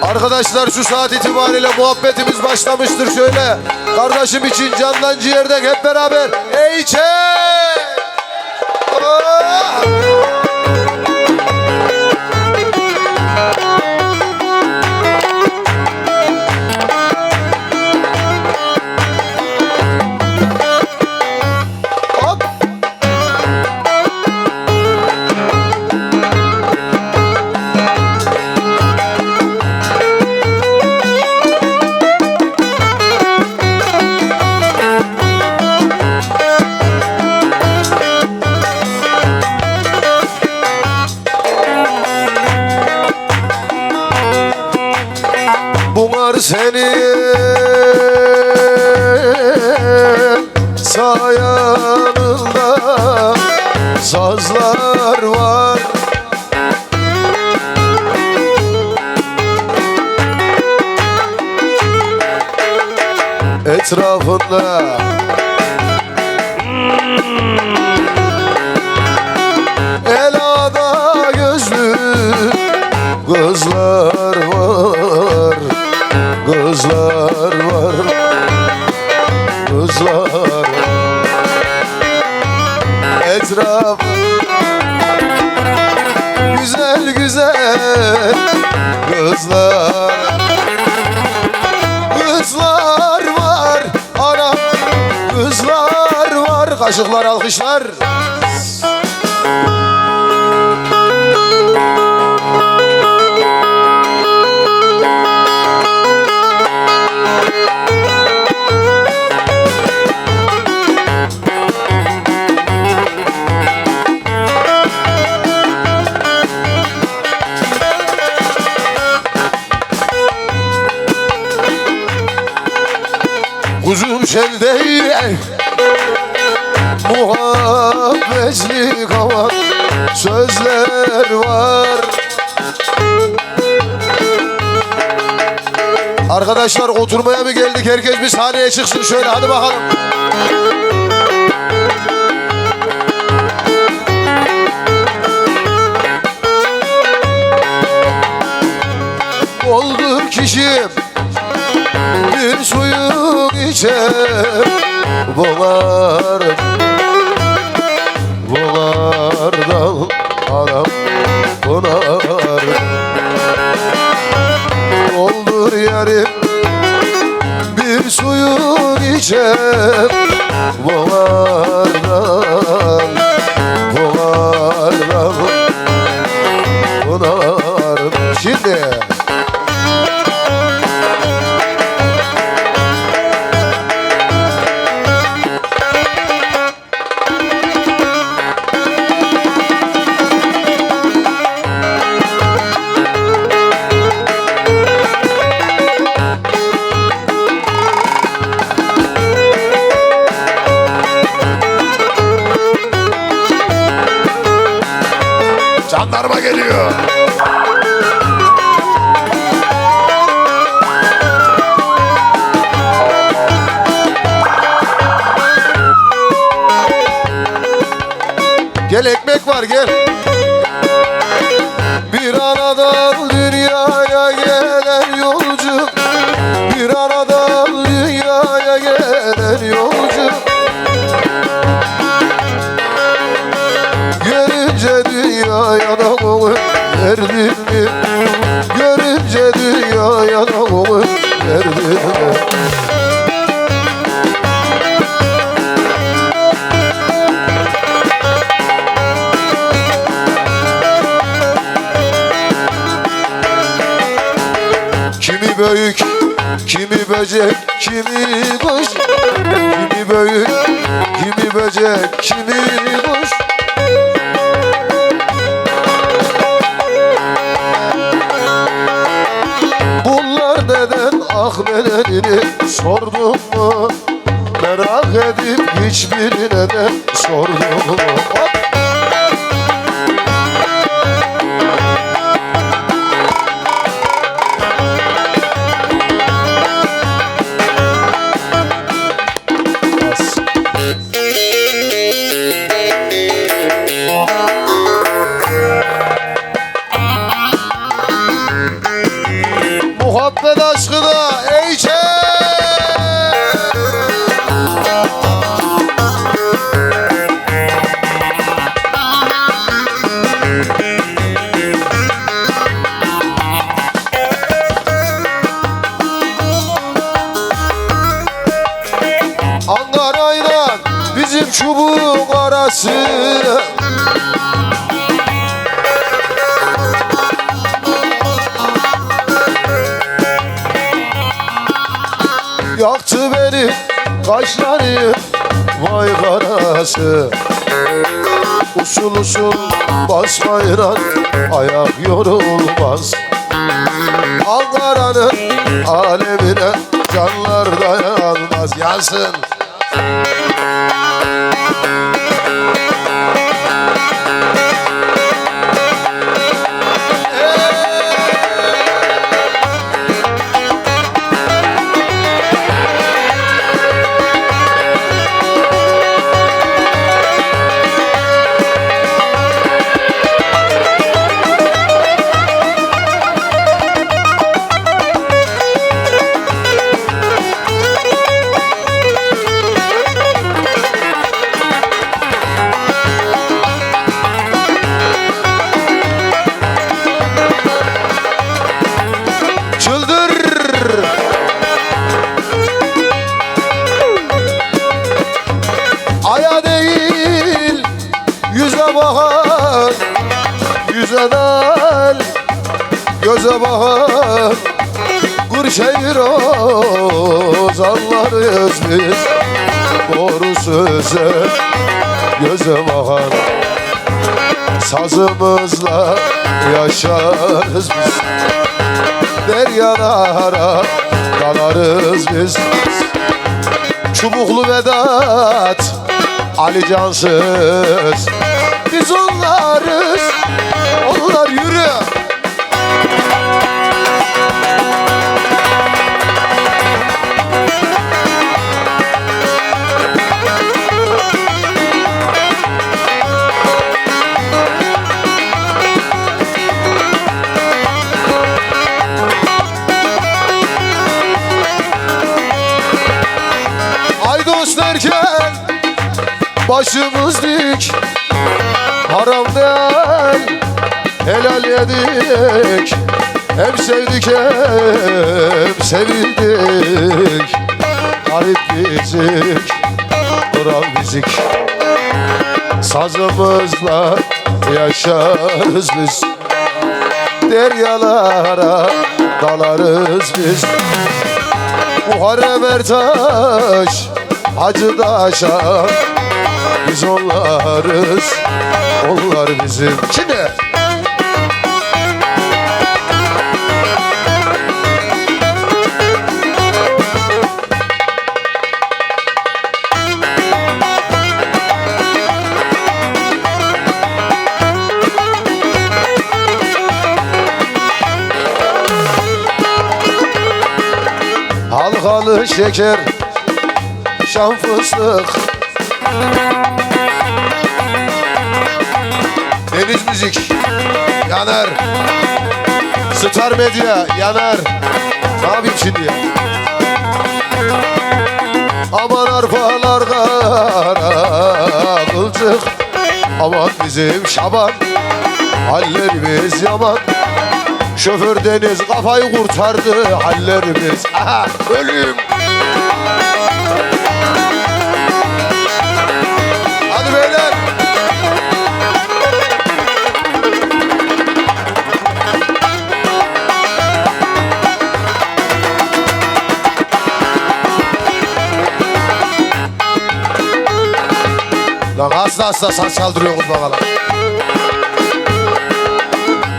Arkadaşlar şu saat itibariyle muhabbetimiz başlamıştır şöyle. Kardeşim için candan ciğerden hep beraber. Ey çek! Oh! Bunlar senin sayanında sazlar var. Etrafında elada gözlü kızlar var. Kızlar var, kızlar etraf güzel güzel kızlar, kızlar var, anam kızlar var. Kaşıklar, alkışlar. Kuzum sende muhabbetli kavan sözler var. Arkadaşlar oturmaya mı geldik? Herkes bir sahneye çıksın şöyle, hadi bakalım. Oldu kişim bir suyu içer, boğar, boğar dal adam bonar. Oldur yarim bir suyu içer, boğar dal, boğar dal bonar. Şimdi jandarma geliyor. Gel, ekmek var, gel. Bir anadan dünyaya gelen yolcu, bir anadan dünyaya gelen yolcu, görünce dünyaya da olur verdin mi? Görünce dünyaya da olur verdin mi? Kimi büyük, kimi böcek, kimi kuş, kimi büyük, kimi böcek, kimi kuş. Bunlar neden ah nedenini sordum mu? Merak edip hiçbirine de sordum mu? Eyçe. Ankara'yla bizim çubuk arası, yaktı beni kaşları vay karası. Usul usul basmayla ayak yorulmaz. Ankara'nın alemine canlar dayanmaz. Yansın. Aya değil yüze bakar, yüze değil göze bakar. Kırşehir ozanlarız biz, doğru söze göze bakar. Sazımızla yaşarız biz, deryalara dalarız biz. Çubuklu Vedat Ali Cansız, biz onlarız, onlar yürü. Aydos derken başımız dik, haram değil helal yedik. Hem sevdik hem sevildik. Garip bizik, kral bizik. Sazımızla yaşarız biz, deryalara dalarız biz. Muharrem Ertaş Hacı Daş'a, biz onlarız, onlar bizim. Şimdi halkalı şeker, şan fıstık, Deniz Müzik yanar, Star Medya yanar. Ne yapayım şimdi ya? Aman arpalar kara kılçık, aman bizim Şaban, hallerimiz yaman. Şoför Deniz kafayı kurtardı, hallerimiz aha ölüm. Hadi beyler. Lan hasta hasta saç çaldırıyorsunuz bakalım.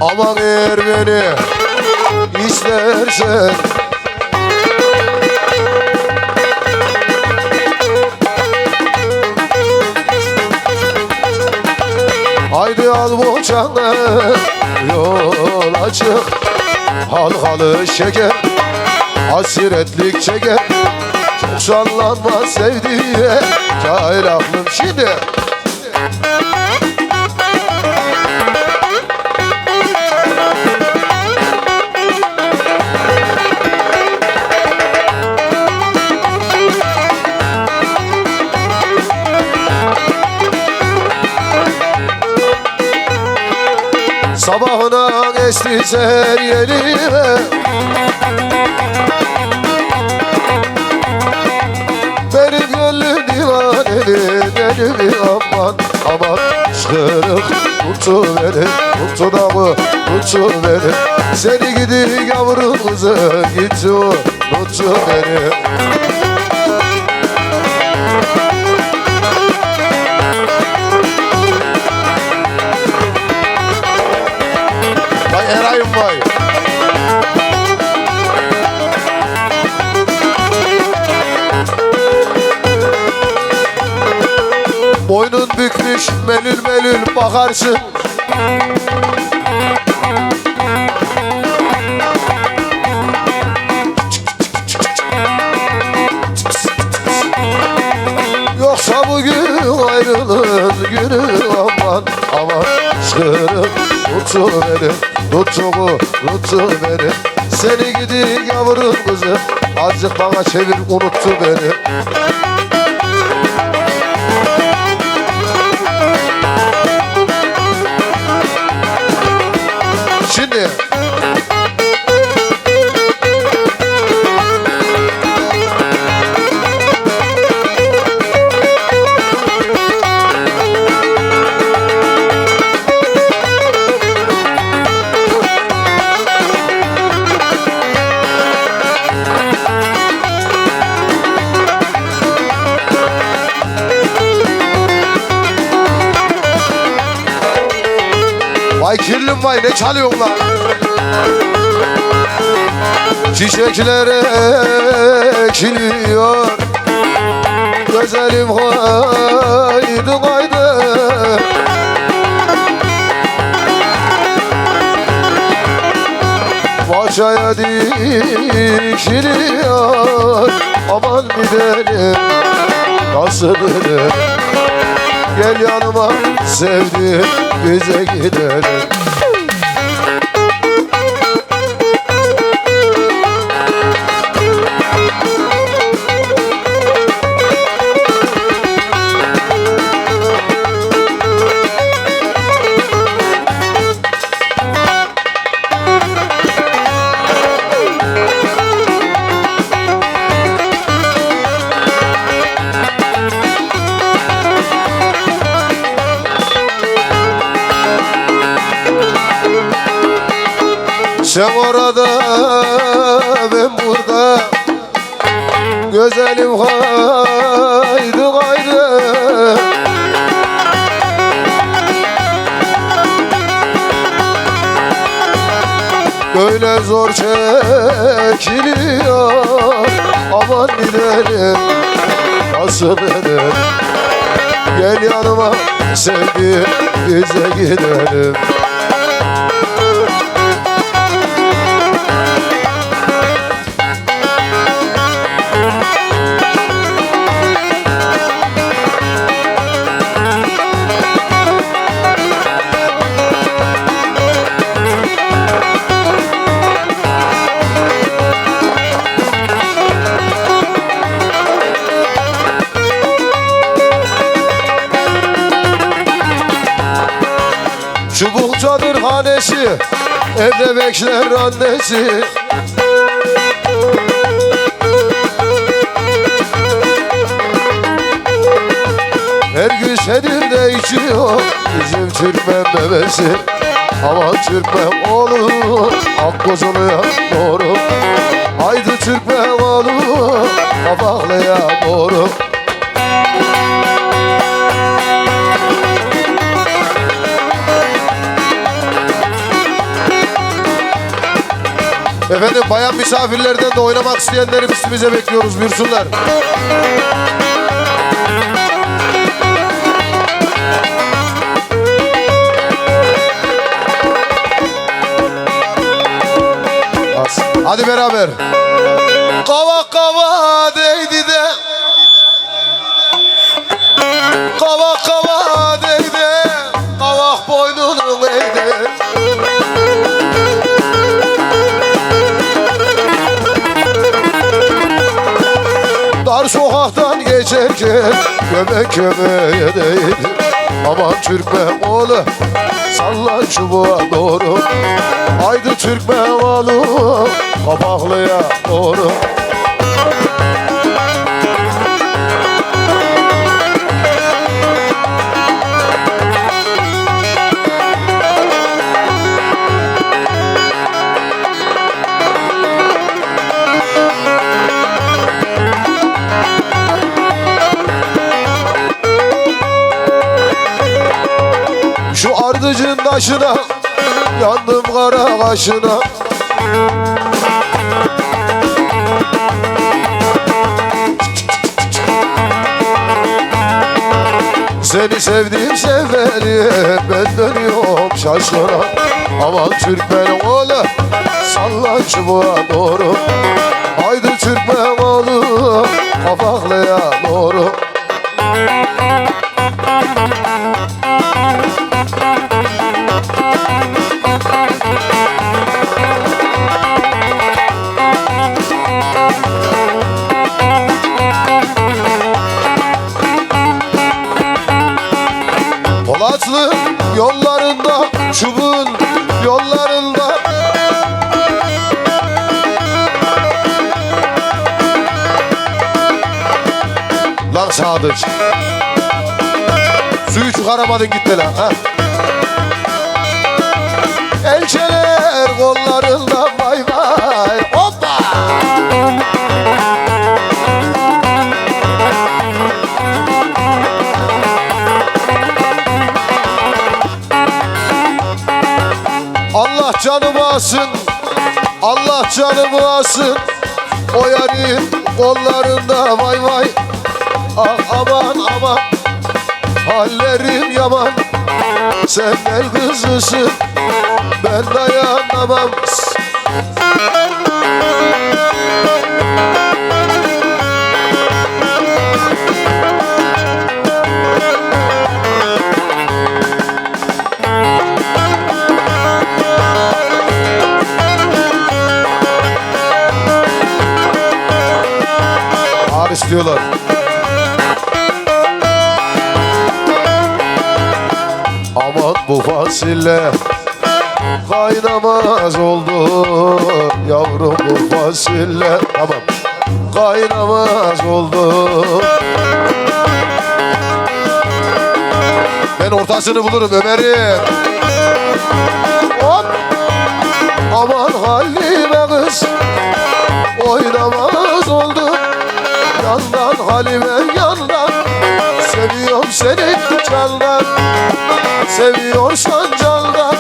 Aman eğer beni istersen, haydi al boğçanı yola çık. Halkalı şeker hasretlik çeker, çok sallanma sevdiğe cahil aklım. Şimdi geçti seher yerime. Benim gönlüm divaneli, deli aman aman. Şkırık tuttu beni, tuttu da mı tuttu beni. Seni gidi yavrum kızı, gitti o tuttu beni. Vay Eray'ım vay. Boynun bükmüş melül melül bakarsın. Yoksa bugün ayrılığın günü aman aman. Şkırık tuttu beni, tuttu mu tuttu beni. Seni gidi yavrum kızı, azıcık bana çevir unuttu beni. Şimdi vay kirlim vay ne çalıyorsun lan? Çiçekler ekiliyor, güzelim haydi haydi. Bahçeye dikiliyor, aman gidelim nasıl gidelim. Gel yanıma sevdim, bize gidelim. Sen orada, ben burada. Güzelim haydi haydi. Böyle zor çekiliyor, aman gidelim nasıl gidelim. Gel yanıma sevdiğim, bize gidelim. Çubuk çadır hanesi, evde bekler annesi. Her gün sedir de içiyor bizim Türkmen bebesi. Aman Türkmen oğlum, Akkozulu'ya doğru. Haydi Türkmen oğlum, Kabaklı'ya doğru. Efendim bayan misafirlerden de oynamak isteyenleri üstümüze bekliyoruz, buyursunlar. Hadi beraber. Kavak kava değdi de, kavak kava değdi, kavak boynunu eğdi. Dar sokaktan geçerken göbek göbeğe değdi. Aman Türkmen oğlu, salla çubuğa doğru. Haydi Türk mevalı Kapaklı'ya doğru. Şu ardıcın taşına yandım kara kaşına. Seni sevdiğim sevmeli, ben dönüyorum şaşkına. Aman Türkmen oğlu salla çubuğa doğru. Haydi Türkmen oğlu Kapaklı'ya doğru. Polatlı yollarında, çubuğun yollarında. Lan Sadıç, suyu çıkaramadın gitti lan ha. Elçeler kollarında vay vay hoppa. Allah canımı alsın, Allah canımı alsın. O yarın kollarında vay vay. Ah aman aman, hallerim yaman. Sen el kızısın, ben dayanamam. İstiyorlar. Aman bu fasille kaynamaz oldu. Yavrum bu fasille tamam kaynamaz oldu. Ben ortasını bulurum Ömer'im. Hop. Aman Halime kız oynamaz oldu. Yandan Halime yandan, seviyorum seni candan. Seviyorsan candan,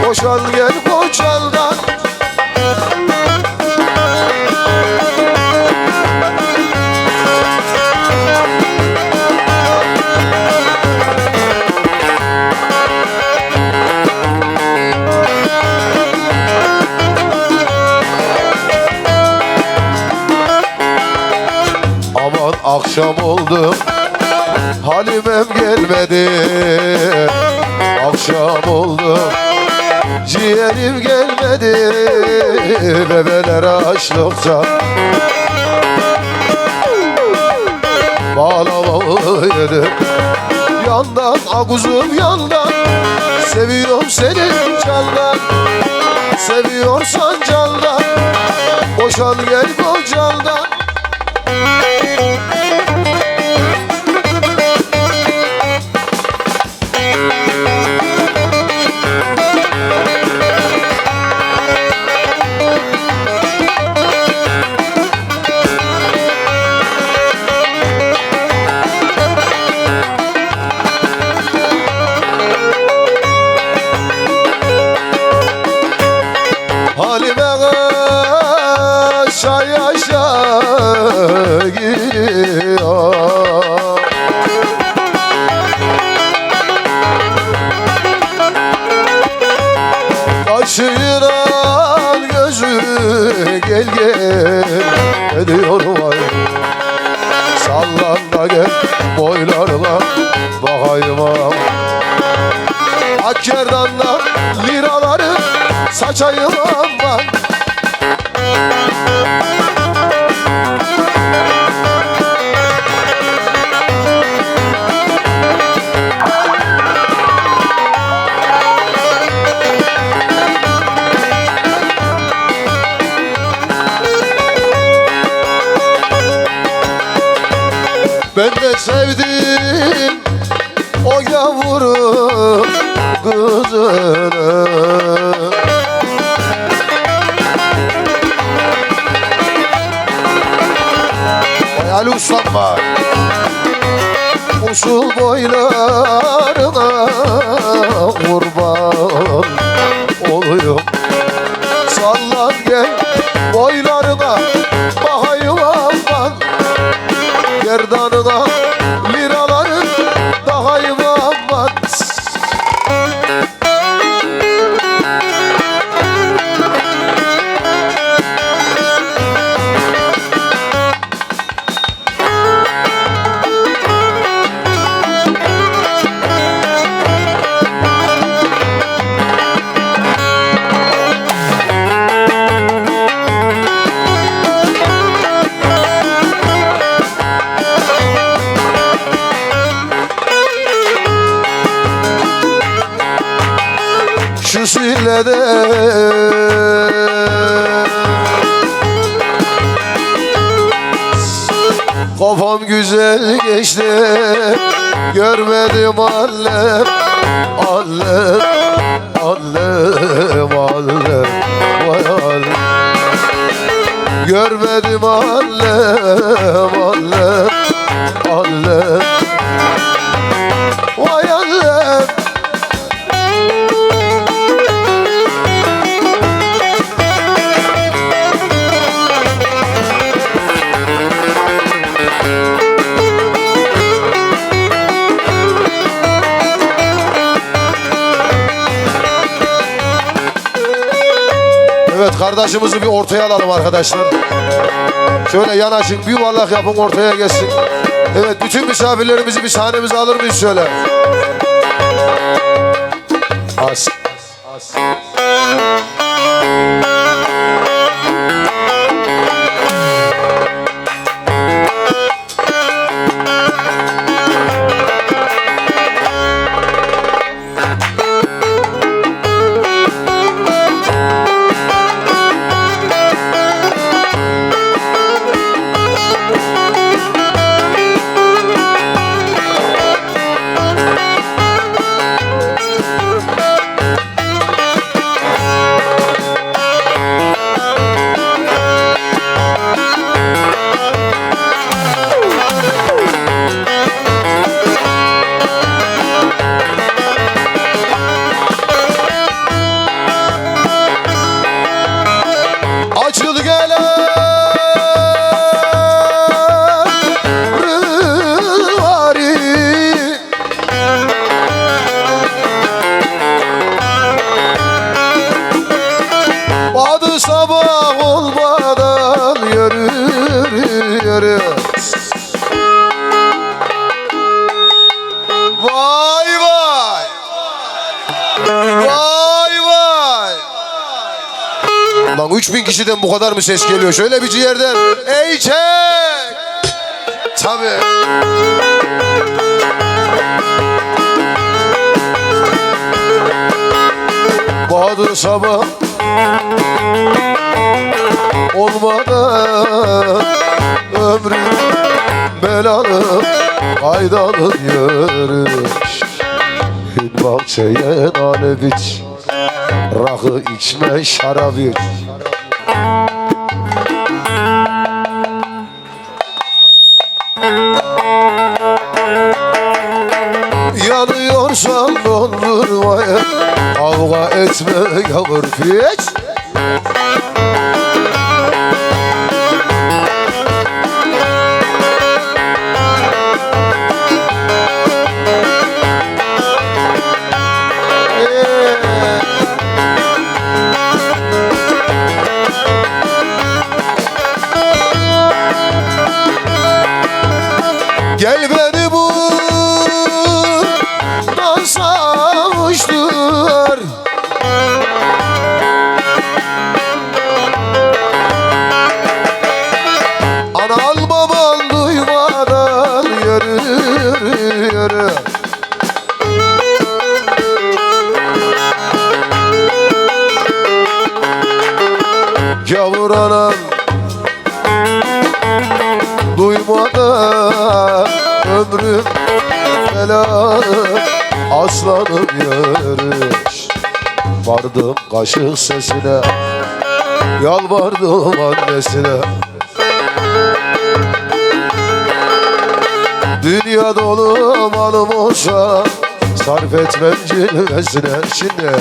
boşan gel koçaldan. Akşam oldu, Halimem gelmedi. Akşam oldu, ciğerim gelmedi. Bebeler açlıkta bağlamamı yedim. Yandan akuzum yandan, seviyorum seni candan. Seviyorsan candan, boşan gel kocandan. Halime yaşa yaşa gidiyor. Kaşıran gözü gel gel ediyor vay. Sallan da gel boylarına bakayım ağam. Akkerdan'la liraları saçayım aman. Ben de sevdim o yavru kızını. Ali ustam var. Usul boylarına kurban oluyorum. Sallan gel boylarına bakayım aman. Gerdanına liraların bakayım aman. Şu sillede kafam güzel geçti. Görmedim allem, allem, allem, allem, vay allem. Görmedim allem, allem, allem, vay allem. Evet, kardeşimizi bir ortaya alalım arkadaşlar. Şöyle yanaşın, bir yuvarlak yapın, ortaya geçsin. Evet, bütün misafirlerimizi bir sahnemize alır mıyız şöyle? As. As. Açıl gelen rıvari, adı sabah olmadan yürü yürü. Vay vay, vay vay. Lan 3000 kişiden bu kadar mı ses geliyor? Şöyle bir ciğerden. Ey çek! Tabii. Bahadır sabah olmadan ömrüm belalı aydalı yürüş. Hün bahçeye nane biç, rakı içme şarap iç. Yanıyorsan dondurmaya kavga etme yavur piç. Gel beni buradan savuştur. Anal baban duymadan yürü yürü. Gavur anam duymadan ömrüm belanım aslanım yarış. Vardım kaşık sesine, yalvardım annesine. Dünya dolu malım olsa sarf etmem cilvesine. Şimdi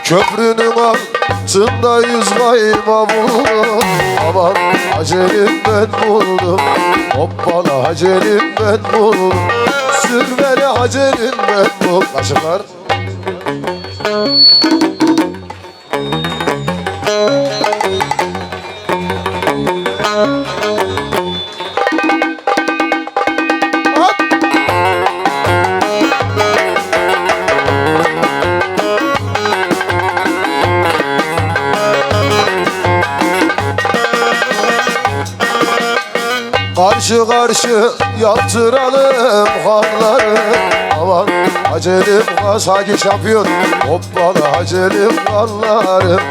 köprünün altındayız kayma buldum. Aman acelim ben buldum. Hoppala acelim ben buldum. Sürmeli acelim ben buldum. Kaşıklar. Karşı karşı yaptıralım hanları. Aman acelim sanki şampiyon. Hoppala acelim kanlarım.